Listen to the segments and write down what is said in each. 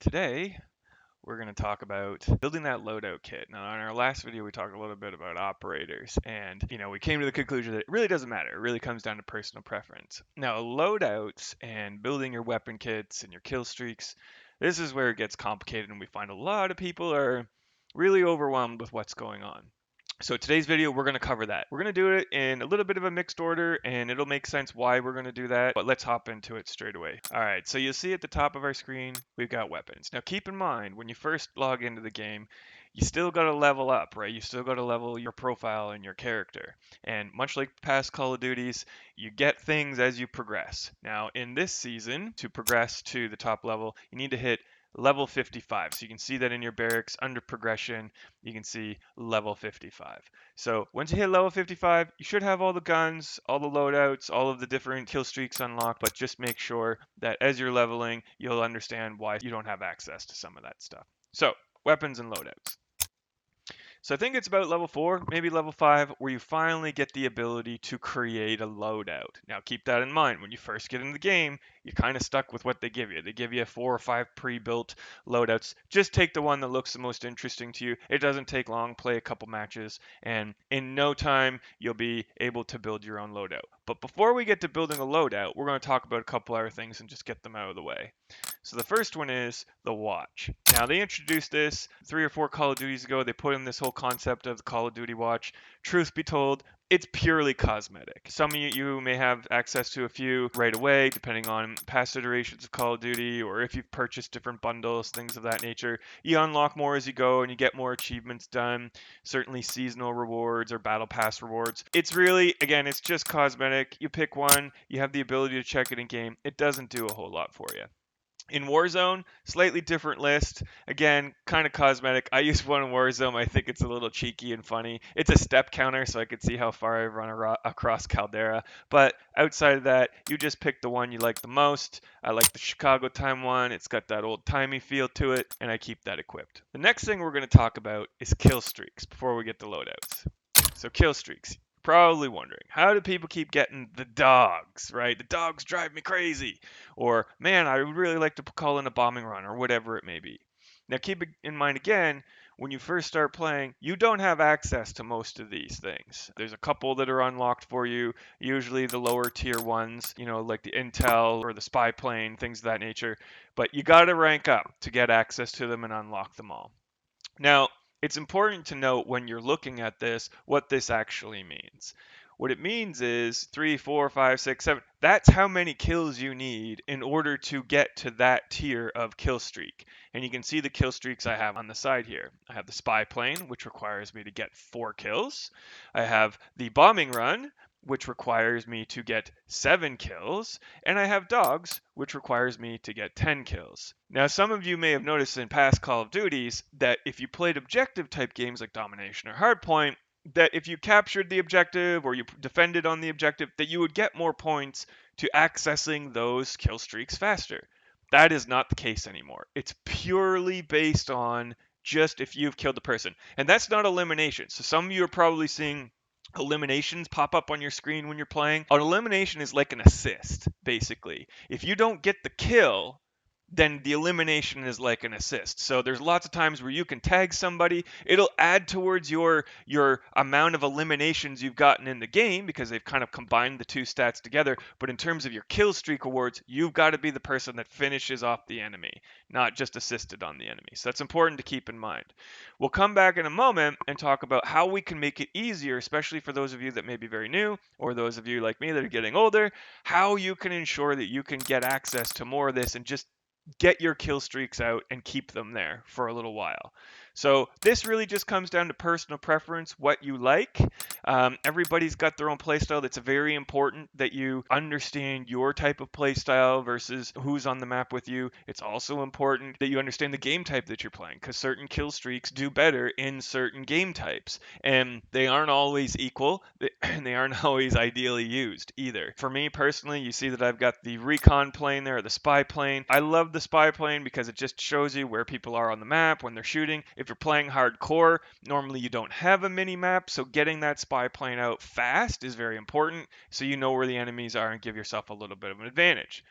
Today, we're going to talk about building that loadout kit. Now, in our last video, we talked a little bit about operators, and we came to the conclusion that it really doesn't matter. It really comes down to personal preference. Now, loadouts and building your weapon kits and your kill streaks, this is where it gets complicated, and we find a lot of people are really overwhelmed with what's going on. So today's video, we're going to cover that. We're going to do it in a little bit of a mixed order, and it'll make sense why we're going to do that, but let's hop into it straight away. All right, so you'll see at the top of our screen, we've got weapons. Now keep in mind, when you first log into the game, you still got to level up, right? You still got to level your profile and your character. And much like past Call of Duties, you get things as you progress. Now in this season, to progress to the top level, you need to hit level 55. So you can see that in your barracks under progression, you can see level 55. So once you hit level 55, you should have all the guns, all the loadouts, all of the different kill streaks unlocked, but just make sure that as you're leveling, you'll understand why you don't have access to some of that stuff. So weapons and loadouts. So I think it's about level 4, maybe level 5, where you finally get the ability to create a loadout. Now keep that in mind. When you first get in the game, you're kind of stuck with what they give you. They give you 4 or 5 pre-built loadouts. Just take the one that looks the most interesting to you. It doesn't take long. Play a couple matches, and in no time, you'll be able to build your own loadout. But before we get to building a loadout, we're going to talk about a couple other things and just get them out of the way. So the first one is the watch. Now they introduced this 3 or 4 Call of Duties ago. They put in this whole concept of the Call of Duty watch. Truth be told, it's purely cosmetic. Some of you may have access to a few right away, depending on past iterations of Call of Duty, or if you've purchased different bundles, things of that nature. You unlock more as you go, and you get more achievements done, certainly seasonal rewards or battle pass rewards. It's really, again, it's just cosmetic. You pick one, you have the ability to check it in game. It doesn't do a whole lot for you. In Warzone, slightly different list. Again, kind of cosmetic. I use one in Warzone. I think it's a little cheeky and funny. It's a step counter, so I can see how far I've run across Caldera. But outside of that, you just pick the one you like the most. I like the Chicago time one. It's got that old-timey feel to it, and I keep that equipped. The next thing we're going to talk about is kill streaks before we get to loadouts. So kill streaks. Probably wondering, how do people keep getting the dogs, right? The dogs drive me crazy. Or, man, I would really like to call in a bombing run, or whatever it may be. Now, keep in mind again, when you first start playing, you don't have access to most of these things. There's a couple that are unlocked for you, usually the lower tier ones, like the intel or the spy plane, things of that nature. But you got to rank up to get access to them and unlock them all. Now, it's important to note when you're looking at this what this actually means. What it means is 3, 4, 5, 6, 7. That's how many kills you need in order to get to that tier of kill streak. And you can see the kill streaks I have on the side here. I have the spy plane, which requires me to get 4 kills. I have the bombing run, which requires me to get 7 kills, and I have dogs, which requires me to get 10 kills. Now, some of you may have noticed in past Call of Duties that if you played objective type games like Domination or Hardpoint, that if you captured the objective or you defended on the objective, that you would get more points to accessing those kill streaks faster. That is not the case anymore. It's purely based on just if you've killed the person. And that's not elimination. So some of you are probably seeing eliminations pop up on your screen when you're playing. An elimination is like an assist, basically. If you don't get the kill, then the elimination is like an assist. So there's lots of times where you can tag somebody. It'll add towards your amount of eliminations you've gotten in the game because they've kind of combined the two stats together. But in terms of your kill streak awards, you've got to be the person that finishes off the enemy, not just assisted on the enemy. So that's important to keep in mind. We'll come back in a moment and talk about how we can make it easier, especially for those of you that may be very new or those of you like me that are getting older, how you can ensure that you can get access to more of this and just get your kill streaks out and keep them there for a little while. So this really just comes down to personal preference, what you like. Everybody's got their own playstyle. That's very important that you understand your type of playstyle versus who's on the map with you. It's also important that you understand the game type that you're playing because certain kill streaks do better in certain game types. And they aren't always equal and they aren't always ideally used either. For me personally, you see that I've got the recon plane there, the spy plane. I love the spy plane because it just shows you where people are on the map when they're shooting. If you're playing hardcore, normally you don't have a mini map, so getting that spy plane out fast is very important so you know where the enemies are and give yourself a little bit of an advantage.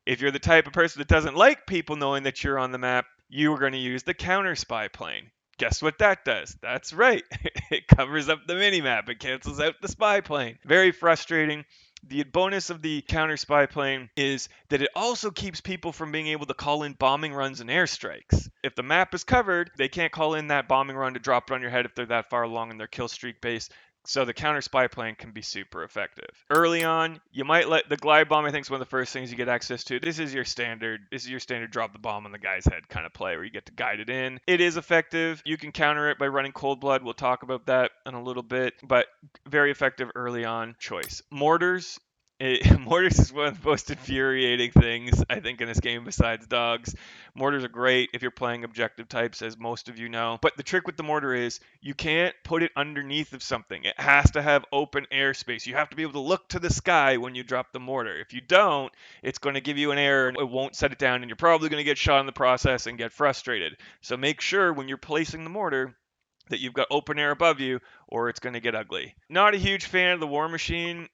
If you're the type of person that doesn't like people knowing that you're on the map, you are going to use the counter spy plane. Guess what that does? That's right. It covers up the minimap. It cancels out the spy plane. Very frustrating. The bonus of the counter spy plane is that it also keeps people from being able to call in bombing runs and airstrikes. If the map is covered, they can't call in that bombing run to drop it on your head if they're that far along in their kill streak base. So the counter spy plane can be super effective. Early on, you might let the glide bomb. I think is one of the first things you get access to. This is your standard. This is your standard drop the bomb on the guy's head kind of play where you get to guide it in. It is effective. You can counter it by running cold blood. We'll talk about that in a little bit, but very effective early on choice. Mortars. Mortars is one of the most infuriating things, I think, in this game besides dogs. Mortars are great if you're playing objective types, as most of you know. But the trick with the mortar is you can't put it underneath of something. It has to have open airspace. You have to be able to look to the sky when you drop the mortar. If you don't, it's going to give you an error and it won't set it down, and you're probably going to get shot in the process and get frustrated. So make sure when you're placing the mortar that you've got open air above you, or it's going to get ugly. Not a huge fan of the War Machine.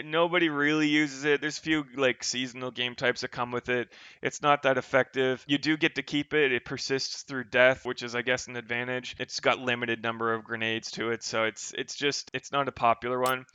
Nobody really uses it. There's a few like seasonal game types that come with it. It's not that effective. You do get to keep it. It persists through death, which is I guess an advantage. It's got limited number of grenades to it, so it's not a popular one.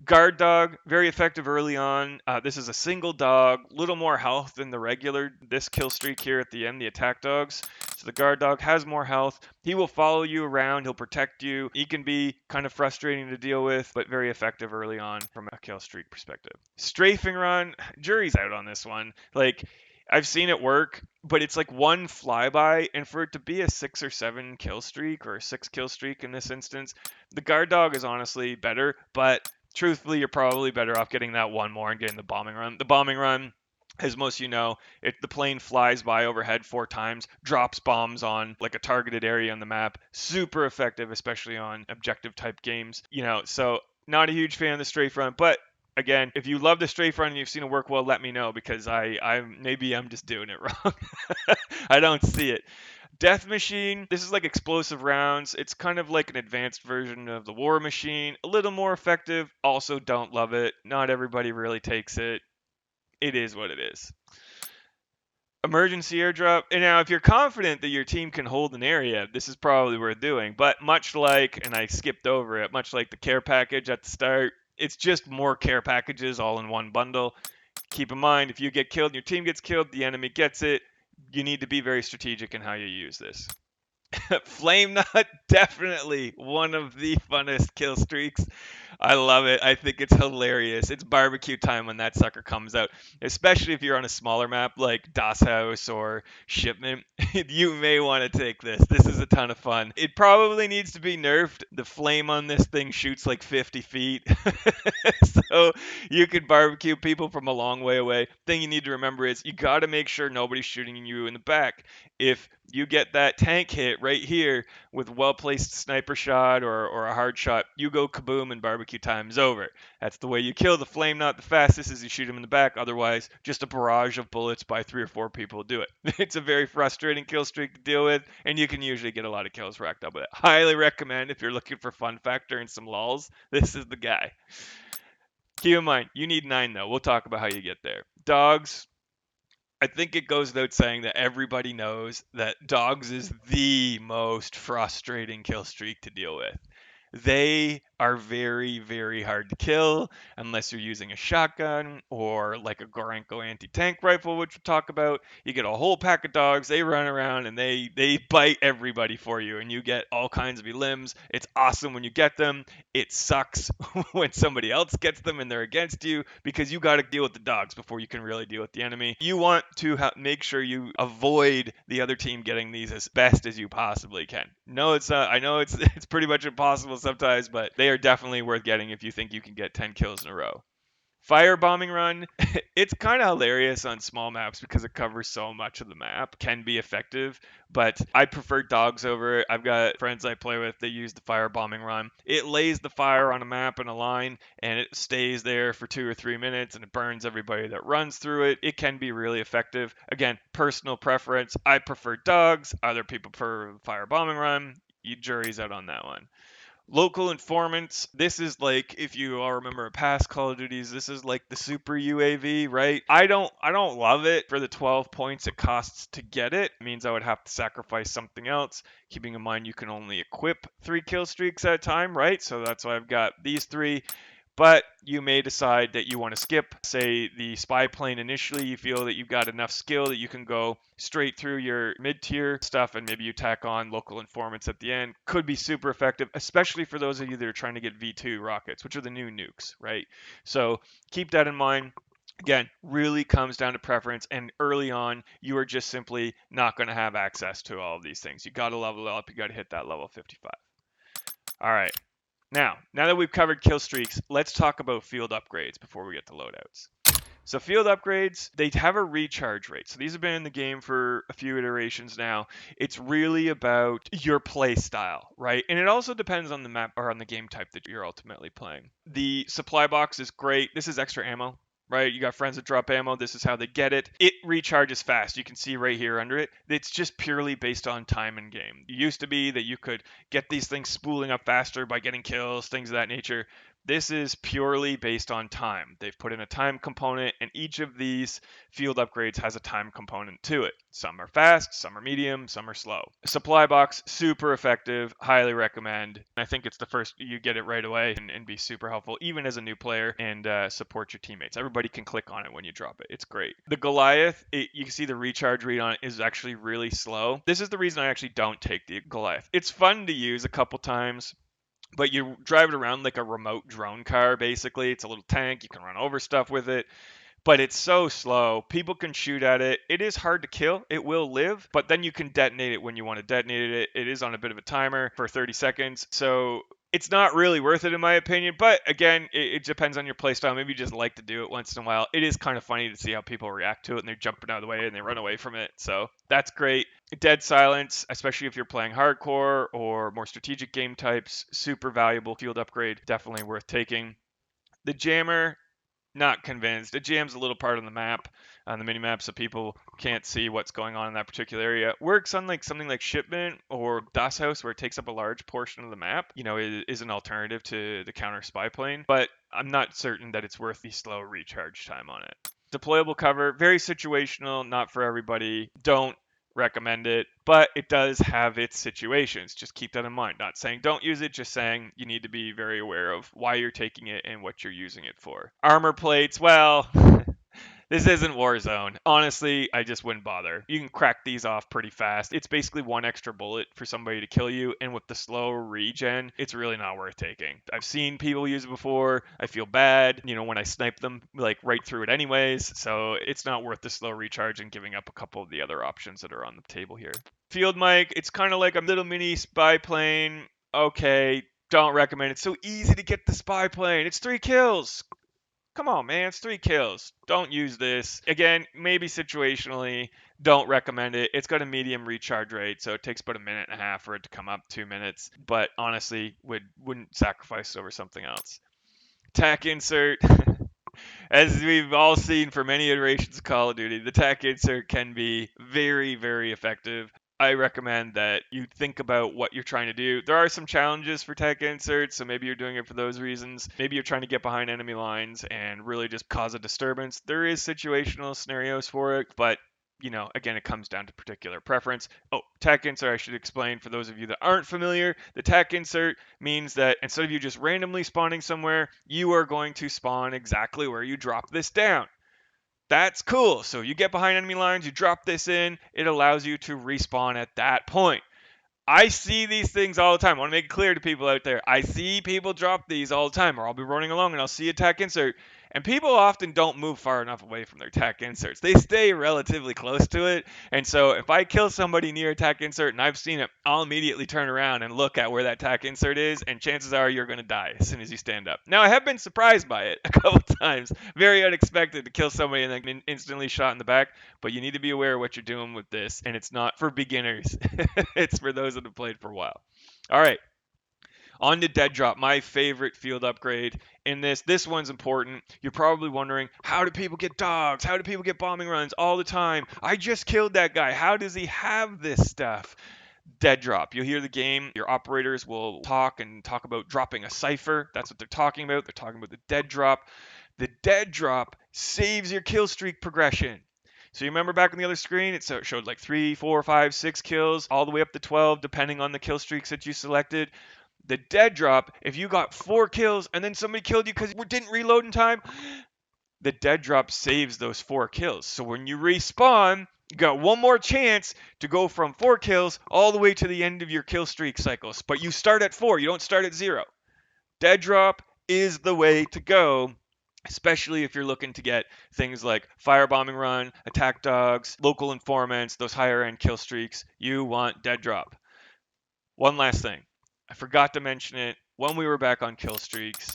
Guard dog, very effective early on. This is a single dog, little more health than the regular. This kill streak here at the end, the attack dogs. So the guard dog has more health. He will follow you around. He'll protect you. He can be kind of frustrating to deal with, but very effective early on from a kill streak perspective. Strafing run, jury's out on this one. Like, I've seen it work, but it's like one flyby, and for it to be a 6 or 7 kill streak, or a 6 kill streak in this instance, the guard dog is honestly better, but truthfully, you're probably better off getting that one more and getting the bombing run. The bombing run, as most of you know, the plane flies by overhead 4 times, drops bombs on like a targeted area on the map. Super effective, especially on objective type games. So not a huge fan of the strafe run, but again, if you love the strafe run and you've seen it work well, let me know, because maybe I'm just doing it wrong. I don't see it. Death Machine, this is like explosive rounds. It's kind of like an advanced version of the War Machine. A little more effective. Also don't love it. Not everybody really takes it. It is what it is. Emergency airdrop. And now, if you're confident that your team can hold an area, this is probably worth doing. But much like, and I skipped over it, much like the care package at the start, it's just more care packages all in one bundle. Keep in mind, if you get killed and your team gets killed, the enemy gets it. You need to be very strategic in how you use this. Flame Knot, definitely one of the funnest kill streaks. I love it. I think it's hilarious. It's barbecue time when that sucker comes out, especially if you're on a smaller map like Das House or Shipment. You may want to take this. This is a ton of fun. It probably needs to be nerfed. The flame on this thing shoots like 50 feet. So you can barbecue people from a long way away. Thing you need to remember is you got to make sure nobody's shooting you in the back. If you get that tank hit right here with well-placed sniper shot or a hard shot, you go kaboom and barbecue time is over. That's the way you kill the Flame Knot the fastest, is you shoot him in the back. Otherwise, just a barrage of bullets by 3 or 4 people will do it. It's a very frustrating kill streak to deal with, and you can usually get a lot of kills racked up with it. Highly recommend if you're looking for fun factor and some lulls, this is the guy. Keep in mind, you need 9 though. We'll talk about how you get there. Dogs, I think it goes without saying that everybody knows that dogs is the most frustrating kill streak to deal with. They are very, very hard to kill unless you're using a shotgun or like a Gorenko anti-tank rifle, which we'll talk about. You get a whole pack of dogs, they run around and they bite everybody for you, and you get all kinds of limbs. It's awesome when you get them. It sucks when somebody else gets them and they're against you, because you got to deal with the dogs before you can really deal with the enemy. You want to make sure you avoid the other team getting these as best as you possibly can. No, it's I know it's pretty much impossible sometimes, but they are definitely worth getting if you think you can get 10 kills in a row. Fire bombing run, it's kind of hilarious on small maps because it covers so much of the map. Can be effective, but I prefer dogs over it. I've got friends I play with, they use the fire bombing run. It lays the fire on a map in a line, and it stays there for 2 or 3 minutes, and it burns everybody that runs through it. It can be really effective. Again, personal preference. I prefer dogs. Other people prefer fire bombing run. Jury's out on that one. Local informants, this is like, if you all remember past Call of Duties, this is like the super UAV, right? I don't love it for the 12 points it costs to get it. It means I would have to sacrifice something else, keeping in mind you can only equip 3 kill streaks at a time, right? So that's why I've got these 3. But you may decide that you want to skip, say, the spy plane initially. You feel that you've got enough skill that you can go straight through your mid-tier stuff, and maybe you tack on local informants at the end. Could be super effective, especially for those of you that are trying to get V2 rockets, which are the new nukes, right? So keep that in mind. Again, really comes down to preference, and early on, you are just simply not going to have access to all of these things. You got to level up. You got to hit that level 55. All right. Now that we've covered kill streaks, let's talk about field upgrades before we get to loadouts. So field upgrades, they have a recharge rate. So these have been in the game for a few iterations now. It's really about your play style, right? And it also depends on the map or on the game type that you're ultimately playing. The supply box is great. This is extra ammo, right? You got friends that drop ammo. This is how they get it. It recharges fast. You can see right here under it. It's just purely based on time in game. It used to be that you could get these things spooling up faster by getting kills, things of that nature. This is purely based on time. They've put in a time component, and each of these field upgrades has a time component to it. Some are fast, some are medium, some are slow. Supply box, super effective, highly recommend. I think it's the first you get it right away and be super helpful, even as a new player, and support your teammates. Everybody can click on it when you drop it. It's great. The Goliath, you can see the recharge rate on it is actually really slow. This is the reason I actually don't take the Goliath. It's fun to use a couple times, but you drive it around like a remote drone car, basically. It's a little tank. You can run over stuff with it, but it's so slow. People can shoot at it. It is hard to kill. It will live, but then you can detonate it when you want to detonate it. It is on a bit of a timer for 30 seconds. So it's not really worth it in my opinion, but again, it depends on your playstyle. Maybe you just like to do it once in a while. It is kind of funny to see how people react to it, and they're jumping out of the way and they run away from it. So that's great. Dead silence, especially if you're playing hardcore or more strategic game types, super valuable field upgrade, definitely worth taking. The jammer, not convinced. It jams a little part on the map, on the mini map, so people can't see what's going on in that particular area. Works on like something like Shipment or Das House, where it takes up a large portion of the map. You know, it is an alternative to the counter spy plane, but I'm not certain that it's worth the slow recharge time on it. Deployable cover, very situational, not for everybody. Don't recommend it, but it does have its situations. Just keep that in mind. Not saying don't use it, just saying you need to be very aware of why you're taking it and what you're using it for. Armor plates, well, this isn't Warzone. Honestly, I just wouldn't bother. You can crack these off pretty fast. It's basically one extra bullet for somebody to kill you, and with the slow regen, it's really not worth taking. I've seen people use it before. I feel bad, when I snipe them like right through it anyways, so it's not worth the slow recharge and giving up a couple of the other options that are on the table here. Field mic, it's kind of like a little mini spy plane. Okay, don't recommend it. It's so easy to get the spy plane. It's 3 kills. Come on, man, it's 3 kills. Don't use this. Again, maybe situationally, don't recommend it. It's got a medium recharge rate, so it takes about a minute and a half for it to come up, 2 minutes. But honestly, wouldn't sacrifice it over something else. Tac insert. As we've all seen for many iterations of Call of Duty, the tac insert can be very, very effective. I recommend that you think about what you're trying to do. There are some challenges for tech inserts, so maybe you're doing it for those reasons. Maybe you're trying to get behind enemy lines and really just cause a disturbance. There is situational scenarios for it, but again, it comes down to particular preference. Oh, tac insert, I should explain for those of you that aren't familiar. The tac insert means that instead of you just randomly spawning somewhere, you are going to spawn exactly where you drop this down. That's cool. So you get behind enemy lines, you drop this in, it allows you to respawn at that point. I see these things all the time. I want to make it clear to people out there. I see people drop these all the time, or I'll be running along and I'll see a tac insert. And people often don't move far enough away from their tac inserts. They stay relatively close to it. And so if I kill somebody near a tac insert and I've seen it, I'll immediately turn around and look at where that tac insert is. And chances are you're going to die as soon as you stand up. Now, I have been surprised by it a couple times. Very unexpected to kill somebody and then instantly shot in the back. But you need to be aware of what you're doing with this. And it's not for beginners. It's for those that have played for a while. All right. On to dead drop, my favorite field upgrade in this. This one's important. You're probably wondering, how do people get dogs? How do people get bombing runs all the time? I just killed that guy. How does he have this stuff? Dead drop. You'll hear the game. Your operators will talk about dropping a cipher. That's what they're talking about. They're talking about the dead drop. The dead drop saves your kill streak progression. So you remember back on the other screen, it showed like 3, 4, 5, 6 kills, all the way up to 12, depending on the kill streaks that you selected. The dead drop, if you got 4 kills and then somebody killed you because you didn't reload in time, the dead drop saves those 4 kills. So when you respawn, you got one more chance to go from 4 kills all the way to the end of your kill streak cycles. But you start at 4, you don't start at 0. Dead drop is the way to go, especially if you're looking to get things like firebombing run, attack dogs, local informants, those higher end kill streaks. You want dead drop. One last thing. I forgot to mention it when we were back on kill streaks.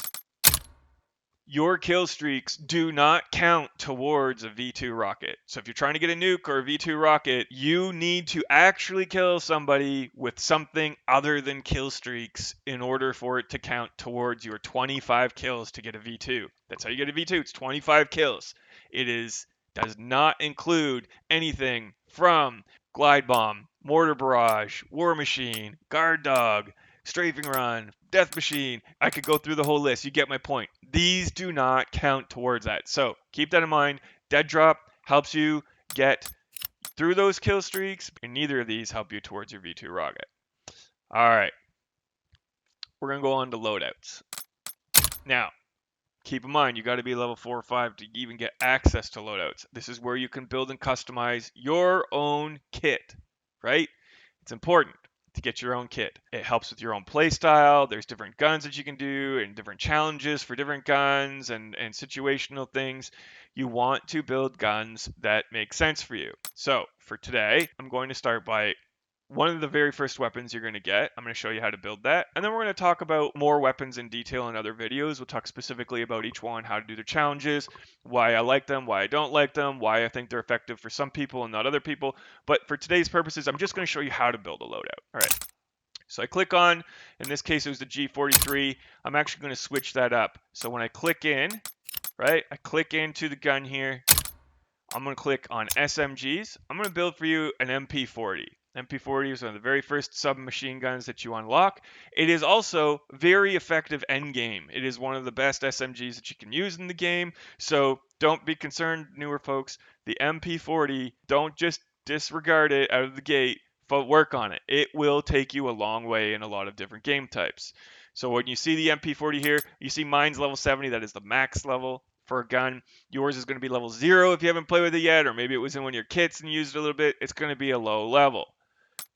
Your kill streaks do not count towards a V2 rocket. So if you're trying to get a nuke or a V2 rocket, you need to actually kill somebody with something other than kill streaks in order for it to count towards your 25 kills to get a V2. That's how you get a V2. It's 25 kills. Does not include anything from glide bomb, mortar barrage, war machine, guard dog, strafing run, death machine. I could go through the whole list. You get my point. These do not count towards that. So keep that in mind. Dead drop helps you get through those kill streaks, and neither of these help you towards your V2 rocket. All right. We're going to go on to loadouts. Now, keep in mind, you got to be level 4 or 5 to even get access to loadouts. This is where you can build and customize your own kit, right? It's important to get your own kit. It helps with your own play style. There's different guns that you can do and different challenges for different guns and situational things. You want to build guns that make sense for you. So for today, I'm going to start by one of the very first weapons you're going to get. I'm going to show you how to build that. And then we're going to talk about more weapons in detail in other videos. We'll talk specifically about each one, how to do their challenges, why I like them, why I don't like them, why I think they're effective for some people and not other people. But for today's purposes, I'm just going to show you how to build a loadout. All right. So I click on, in this case, it was the G43. I'm actually going to switch that up. So when I click in, right, I click into the gun here. I'm going to click on SMGs. I'm going to build for you an MP40. MP40 is one of the very first submachine guns that you unlock. It is also very effective endgame. It is one of the best SMGs that you can use in the game. So don't be concerned, newer folks. The MP40, don't just disregard it out of the gate, but work on it. It will take you a long way in a lot of different game types. So when you see the MP40 here, you see mine's level 70. That is the max level for a gun. Yours is going to be level 0 if you haven't played with it yet, or maybe it was in one of your kits and you used it a little bit. It's going to be a low level.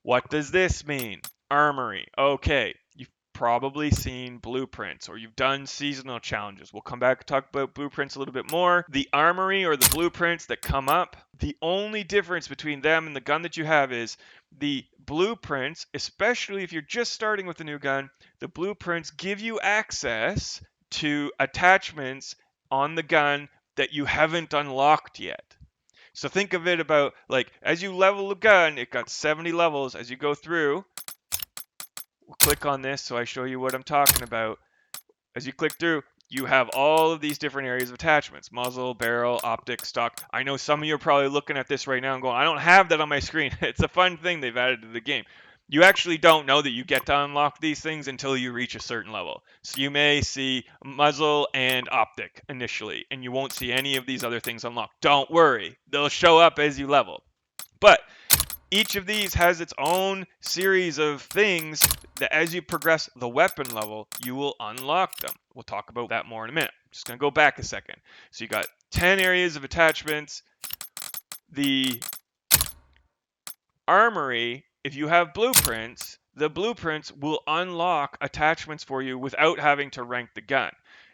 What does this mean? Armory. Okay, you've probably seen blueprints or you've done seasonal challenges. We'll come back and talk about blueprints a little bit more. The armory or the blueprints that come up, the only difference between them and the gun that you have is the blueprints, especially if you're just starting with a new gun, the blueprints give you access to attachments on the gun that you haven't unlocked yet. So think of it about like as you level the gun, it got 70 levels. As you go through, we'll click on this so I show you what I'm talking about. As you click through, you have all of these different areas of attachments: muzzle, barrel, optic, stock. I know some of you are probably looking at this right now and going, I don't have that on my screen. It's a fun thing they've added to the game. You actually don't know that you get to unlock these things until you reach a certain level. So you may see muzzle and optic initially, and you won't see any of these other things unlocked. Don't worry, they'll show up as you level. But each of these has its own series of things that as you progress the weapon level, you will unlock them. We'll talk about that more in a minute. I'm just going to go back a second. So you got 10 areas of attachments. The armory, if you have blueprints, the blueprints will unlock attachments for you without having to rank the gun.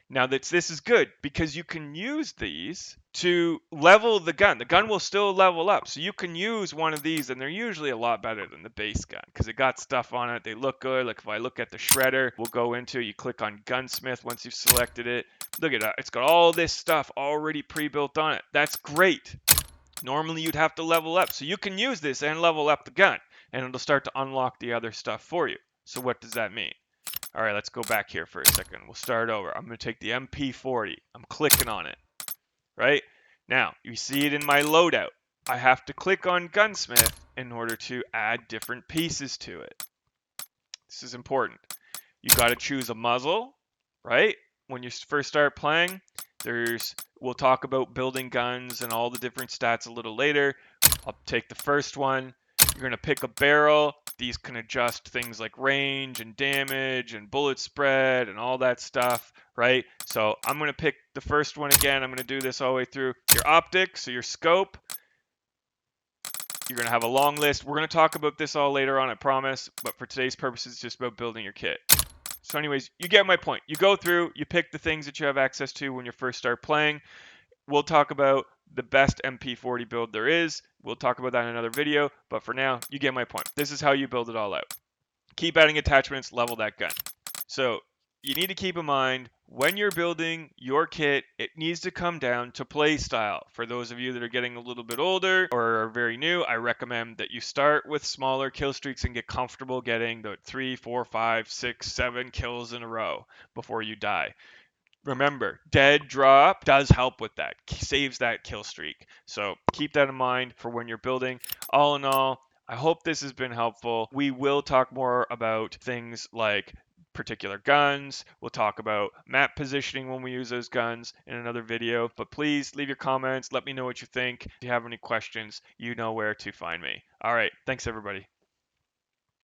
Now this is good because you can use these to level the gun. The gun will still level up. So you can use one of these, and they're usually a lot better than the base gun because it got stuff on it. They look good. Like if I look at the shredder, we'll go into, you click on gunsmith once you've selected it. Look at that. It's got all this stuff already pre-built on it. That's great. Normally you'd have to level up. So you can use this and level up the gun, and it'll start to unlock the other stuff for you. So what does that mean? All right, let's go back here for a second. We'll start over. I'm going to take the MP40. I'm clicking on it, right? Now, you see it in my loadout. I have to click on Gunsmith in order to add different pieces to it. This is important. You got to choose a muzzle, right? When you first start playing, we'll talk about building guns and all the different stats a little later. I'll take the first one. You're going to pick a barrel. These can adjust things like range and damage and bullet spread and all that stuff, right? So I'm going to pick the first one again. I'm going to do this all the way through. Your optics, so your scope. You're going to have a long list. We're going to talk about this all later on, I promise. But for today's purposes, it's just about building your kit. So anyways, you get my point. You go through, you pick the things that you have access to when you first start playing. We'll talk about the best MP40 build there is. We'll talk about that in another video. But for now, you get my point. This is how you build it all out. Keep adding attachments, level that gun. So you need to keep in mind when you're building your kit, it needs to come down to play style. For those of you that are getting a little bit older or are very new, I recommend that you start with smaller kill streaks and get comfortable getting the 3, 4, 5, 6, 7 kills in a row before you die. Remember, dead drop does help with that, saves that kill streak. So keep that in mind for when you're building. All in all, I hope this has been helpful. We will talk more about things like particular guns. We'll talk about map positioning when we use those guns in another video. But please leave your comments. Let me know what you think. If you have any questions, you know where to find me. All right. Thanks, everybody.